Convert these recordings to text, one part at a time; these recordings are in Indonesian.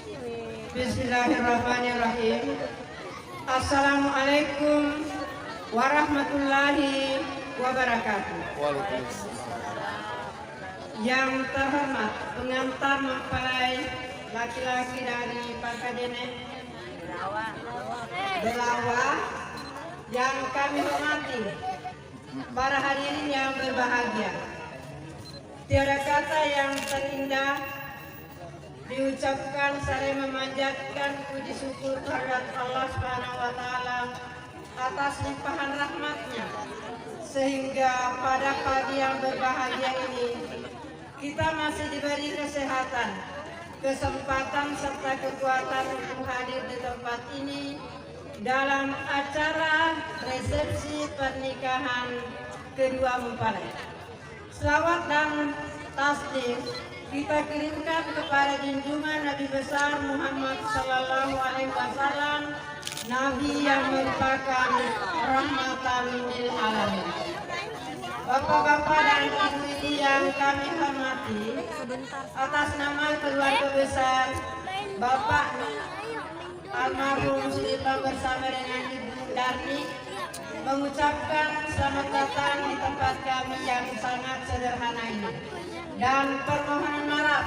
Bismillahirrahmanirrahim. Assalamualaikum warahmatullahi wabarakatuh. Yang terhormat pengantar mempelai laki-laki dari Pakadene Belawa, yang kami hormati, para hadirin yang berbahagia. Tiada kata yang terindah diucapkan saya memanjatkan puji syukur terhadap Allah Subhanahu wa taala atas limpahan rahmatnya, sehingga pada pagi yang berbahagia ini kita masih diberi kesehatan, kesempatan serta kekuatan untuk hadir di tempat ini dalam acara resepsi pernikahan kedua mempelai. Selawat dan tasbih kita kirimkan kepada junjungan Nabi besar Muhammad Sallallahu Alaihi Wasallam, Nabi yang merupakan rahmatan lil alamin. Bapak-bapak dan ibu-ibu yang kami hormati, atas nama keluarga besar Bapak almarhum Sudirman bersama dengan Ibu Darni, mengucapkan selamat datang di tempat kami yang sangat sederhana ini, dan permohonan maaf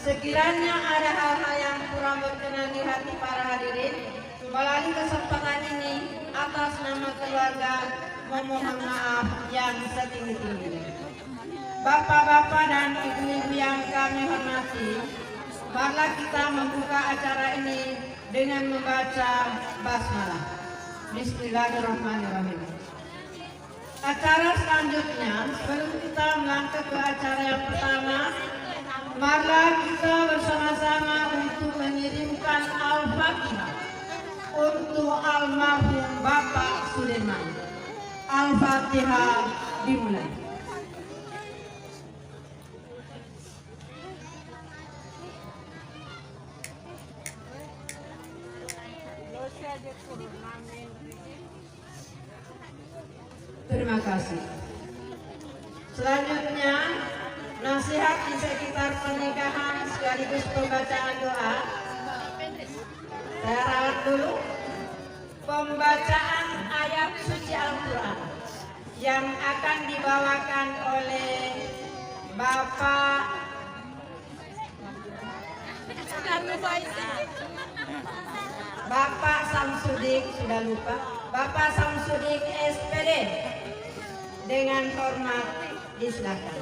sekiranya ada hal-hal yang kurang berkenan di hati para hadirin. Melalui kesempatan ini, atas nama keluarga memohon maaf yang setinggi-tingginya. Bapak-bapak dan ibu-ibu yang kami hormati, marilah kita membuka acara ini dengan membaca basmalah. Bismillahirrahmanirrahim. Acara selanjutnya, sebelum kita melangkah ke acara yang pertama, marilah kita bersama-sama untuk mengirimkan Al-Fatihah untuk almarhum Bapak Sudirman. Al-Fatihah dimulai. Terima kasih. Selanjutnya, nasihat di sekitar pernikahan sekaligus pembacaan doa. Saya rawat dulu pembacaan ayat suci Al-Quran yang akan dibawakan oleh Bapak Samsudik, sudah lupa, Bapak Samsudik SPD. Dengan hormat disilakan.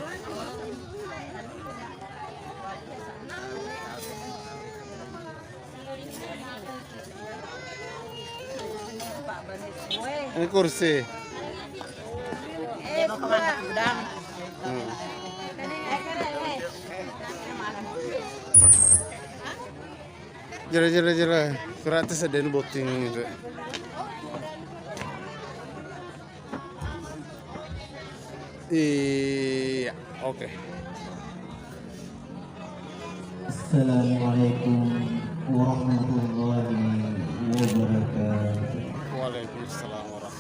Ini kursi. Jera. Gratis ada ini boting gitu. Iya, oke. Assalamualaikum warahmatullahi wabarakatuh. Waalaikumsalam warahmatullahi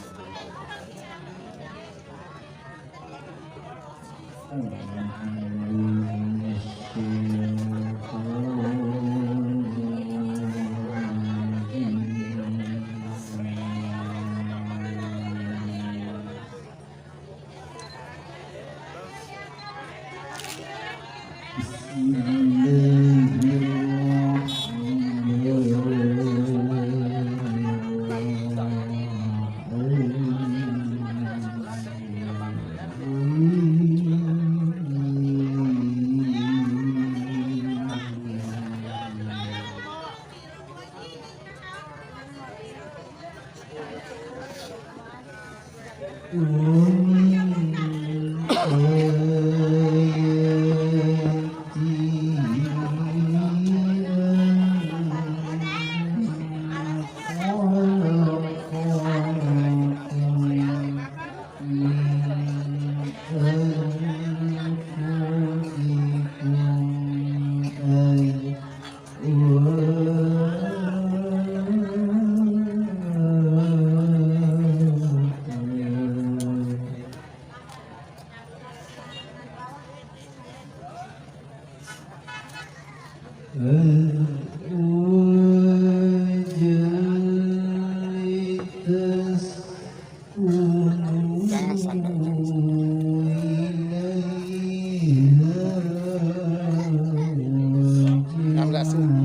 jelasin.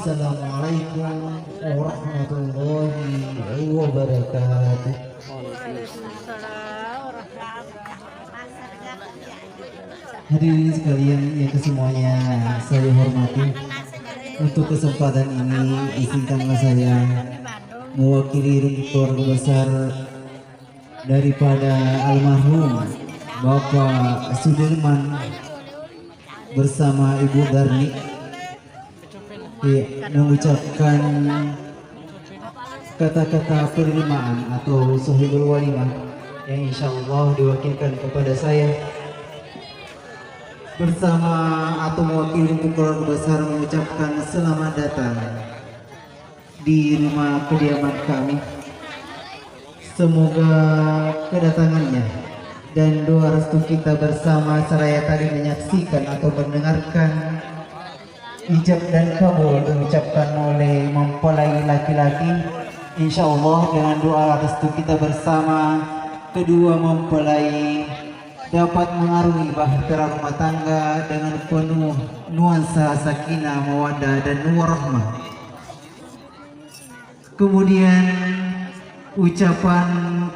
Assalamualaikum warahmatullahi wabarakatuh. Hadirin sekalian yang kesemuanya saya hormati, untuk kesempatan ini izinkanlah saya mewakili rumpun keluarga besar daripada almarhum Bapak Sudirman bersama Ibu Darni mengucapkan kata-kata penerimaan atau sohibul walimah yang insya Allah diwakilkan kepada saya bersama atau mewakili untuk keluarga besar mengucapkan selamat datang di rumah kediaman kami. Semoga kedatangannya dan doa restu kita bersama seraya tadi menyaksikan atau mendengarkan ijab dan kabul diucapkan oleh mempelai laki-laki, insya Allah dengan doa restu kita bersama kedua mempelai dapat mengarungi bahtera rumah tangga dengan penuh nuansa sakinah, mawaddah dan warahmah. Kemudian ucapan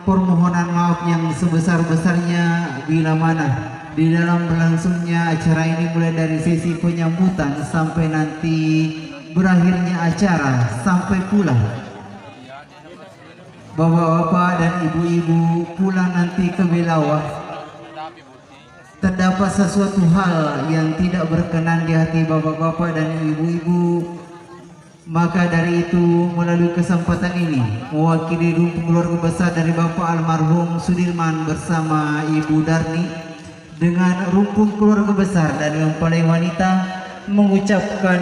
permohonan maaf yang sebesar-besarnya bila mana di dalam berlangsungnya acara ini, mulai dari sesi penyambutan sampai nanti berakhirnya acara sampai pulang. Bapak-bapak dan ibu-ibu pulang nanti ke Belawah, terdapat sesuatu hal yang tidak berkenan di hati bapak-bapak dan ibu-ibu, maka dari itu melalui kesempatan ini mewakili rumpun keluarga besar dari Bapak almarhum Sudirman bersama Ibu Darni dengan rumpun keluarga besar dan mempelai wanita mengucapkan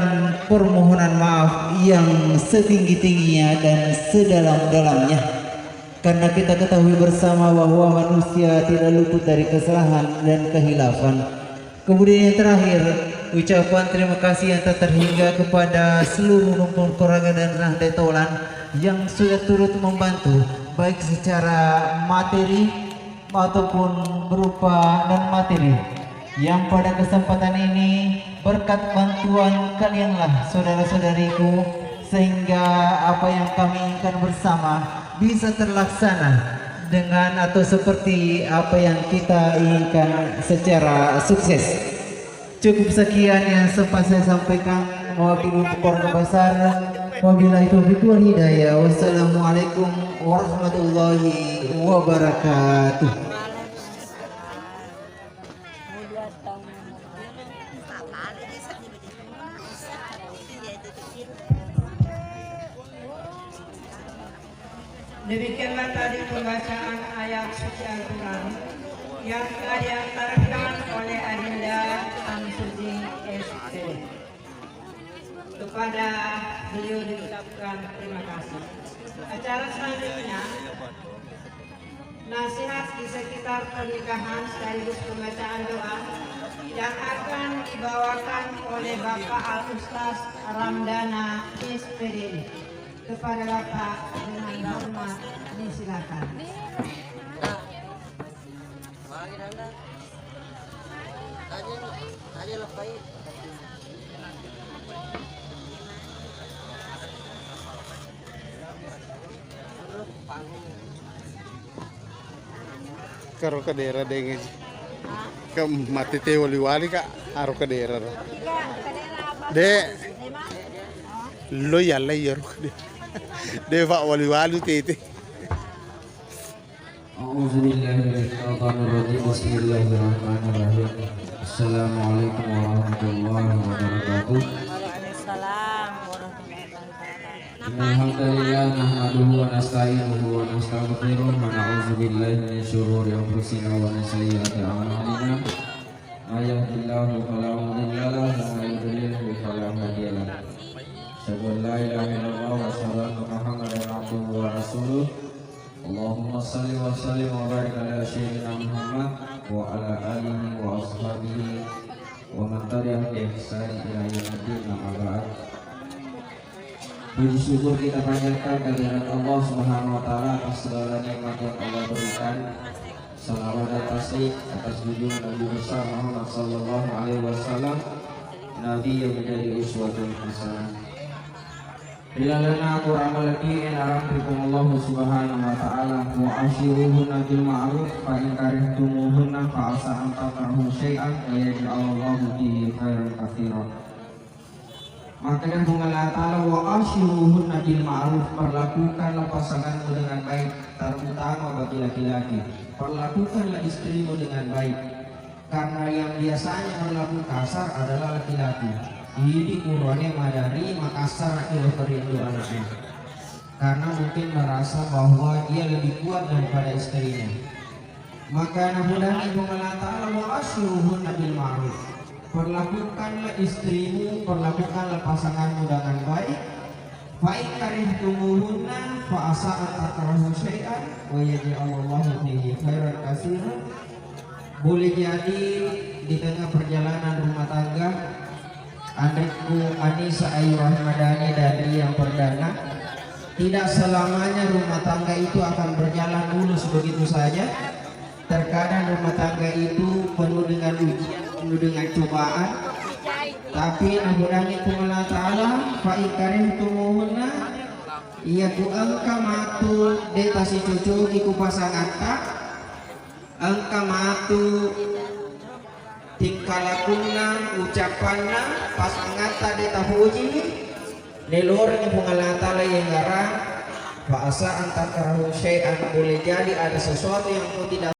permohonan maaf yang setinggi-tingginya dan sedalam-dalamnya, karena kita ketahui bersama bahwa manusia tidak luput dari kesalahan dan kehilafan. Kemudian yang terakhir, ucapan terima kasih yang tak terhingga kepada seluruh rumpun keluarga dan Nahdlatul Taulan yang sudah turut membantu baik secara materi ataupun berupa non materi, yang pada kesempatan ini berkat bantuan kalianlah saudara-saudariku sehingga apa yang kami inginkan bersama bisa terlaksana dengan atau seperti apa yang kita inginkan secara sukses. Cukup sekian yang sempat saya sampaikan mewakili keluarga besar. Wabillahi taufiq wal hidayah. Wassalamualaikum warahmatullahi wabarakatuh. Demikianlah tadi pembacaan ayat suci Al-Quran yang telah diantarkan oleh Adinda Samsudin SP. Kepada beliau diucapkan terima kasih. Acara selanjutnya nasihat di sekitar pernikahan sekaligus pembacaan doa yang akan dibawakan oleh Bapak Al-Ustaz Ramdana SPD. Kepada Bapak dengan hormat disilakan. Karo ke daerah dengan ke mati teh wali-wali kak aro ke daerah de lo ya layar de pak wali-wali tete. A'udzubillahiminasyaitonirrajim. Bismillahirrahmanirrahim. Assalamualaikum warahmatullahi wabarakatuh. Waalaikumsalam warahmatullahi wabarakatuh. Alhamdulillah nahmaduhu wa nasta'inuhu wa nastaghfiruh wa na'udzu billahi min syururi anfusina wa min sayyiati a'malina. May yahdihillahu fala mudilla lahu wa may yudlil fala hadiya lahu. Asyhadu an la ilaha illallah wa asyhadu anna Muhammadan abduhu wa rasuluh. Allahumma salli wa sallim wa barik ala sayyidina Muhammad wa ala alihi wa ashabihi wa man tabi'ahum bi ihsan ila yaumil amma ba'd. Puji syukur kita panjatkan kehadirat Allah Subhanahu wa taala atas segala nikmat yang Allah berikan. Salawat dan taslim atas junjungan Nabi besar Muhammad sallallahu alaihi wasallam, nabi yang menjadi uswatun hasanah. Bila lana aku ramal lagi in aramfikum Allah Subhanahu wa ta'ala wa ashiruhunna bil ma'ruf fa in karihtumuhunna fa asa an takrahu syai'an wa yaj'alallahu bihi khairan katsiran. Maka dengan Allah Ta'ala wa ashiruhunna bil ma'ruf, perlakukanlah pasanganmu dengan baik, terutama bagi laki-laki. Perlakukanlah istrimu dengan baik, karena yang biasanya berlaku kasar adalah laki-laki. Ini kurangnya madari Makassar ilo perindu anaknya, karena mungkin merasa bahwa dia lebih kuat daripada istrinya. Maka namudan ibu Ta'ala wa ashiruhunna bil ma'ruf, perlakukanlah istrimu, perlakukanlah pasanganmu dengan baik. Fa in karihtumuhunna fa asa an takrahu syai'an wa yaj'alallahu fihi khairan katsiran. Boleh jadi di tengah perjalanan rumah tangga adikku Anissa Ayu Rahmadani dari yang perdana, tidak selamanya rumah tangga itu akan berjalan mulus begitu saja. Terkadang rumah tangga itu penuh dengan ujian, penuh dengan cobaan. Tapi namun Allah Ta'ala fa ikarin tumuhunna ia ku angka matu detasi cucu iku pasangan tak angka matu tingkah lakunna ucapanna pasangan tadi tahuji nelor ni Allah Ta'ala yang garang bahasa antar karahu syai'an, boleh jadi ada sesuatu yang kau tidak